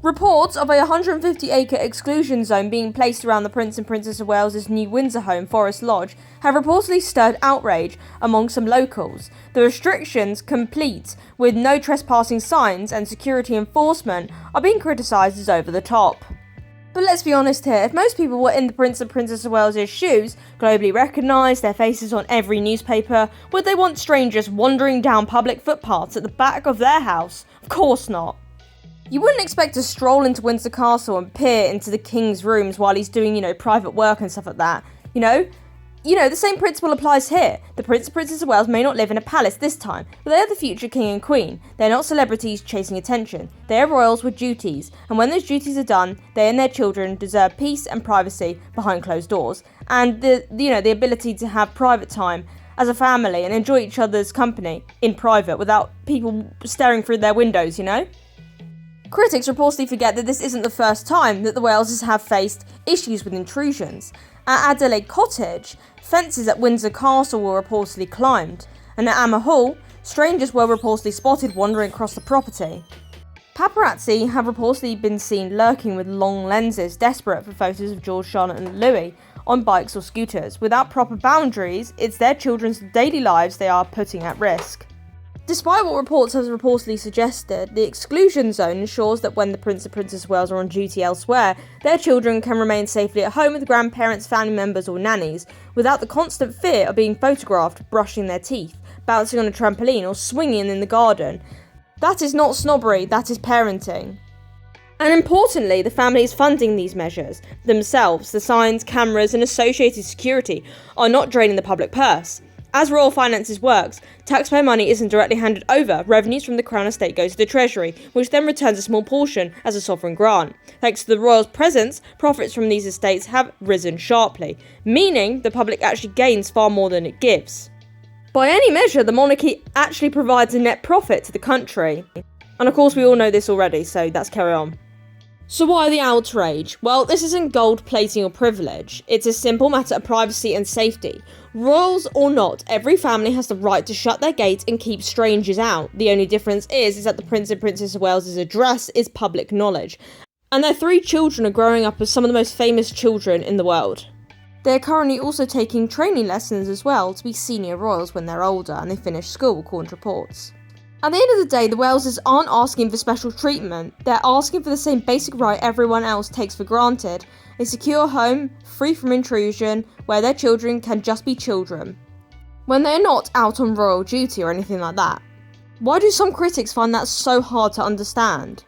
Reports of a 150-acre exclusion zone being placed around the Prince and Princess of Wales's new Windsor home, Forest Lodge, have reportedly stirred outrage among some locals. The restrictions, complete with no trespassing signs and security enforcement, are being criticised as over the top. But let's be honest here, if most people were in the Prince and Princess of Wales's shoes, globally recognised, their faces on every newspaper, would they want strangers wandering down public footpaths at the back of their house? Of course not. You wouldn't expect to stroll into Windsor Castle and peer into the King's rooms while he's doing, private work and stuff like that. The same principle applies here. The Prince and Princess of Wales may not live in a palace this time, but they are the future King and Queen. They're not celebrities chasing attention. They are royals with duties, and when those duties are done, they and their children deserve peace and privacy behind closed doors, and the ability to have private time as a family and enjoy each other's company in private without people staring through their windows, Critics reportedly forget that this isn't the first time that the Waleses have faced issues with intrusions. At Adelaide Cottage, fences at Windsor Castle were reportedly climbed, and at Amma Hall, strangers were reportedly spotted wandering across the property. Paparazzi have reportedly been seen lurking with long lenses, desperate for photos of George, Charlotte and Louis on bikes or scooters. Without proper boundaries, it's their children's daily lives they are putting at risk. Despite what reports have reportedly suggested, the exclusion zone ensures that when the Prince and Princess of Wales are on duty elsewhere, their children can remain safely at home with grandparents, family members or nannies, without the constant fear of being photographed brushing their teeth, bouncing on a trampoline or swinging in the garden. That is not snobbery, that is parenting. And importantly, the family is funding these measures themselves. The signs, cameras and associated security are not draining the public purse. As royal finances works, taxpayer money isn't directly handed over. Revenues from the Crown Estate go to the Treasury, which then returns a small portion as a sovereign grant. Thanks to the royals' presence, profits from these estates have risen sharply, meaning the public actually gains far more than it gives. By any measure, the monarchy actually provides a net profit to the country. And of course we all know this already, so let's carry on. So why the outrage? Well, this isn't gold plating or privilege. It's a simple matter of privacy and safety. Royals or not, every family has the right to shut their gates and keep strangers out. The only difference is that the Prince and Princess of Wales' address is public knowledge. And their 3 children are growing up as some of the most famous children in the world. They're currently also taking training lessons as well to be senior royals when they're older and they finish school, according to reports. At the end of the day, the Waleses aren't asking for special treatment. They're asking for the same basic right everyone else takes for granted. A secure home, free from intrusion, where their children can just be children, when they're not out on royal duty or anything like that. Why do some critics find that so hard to understand?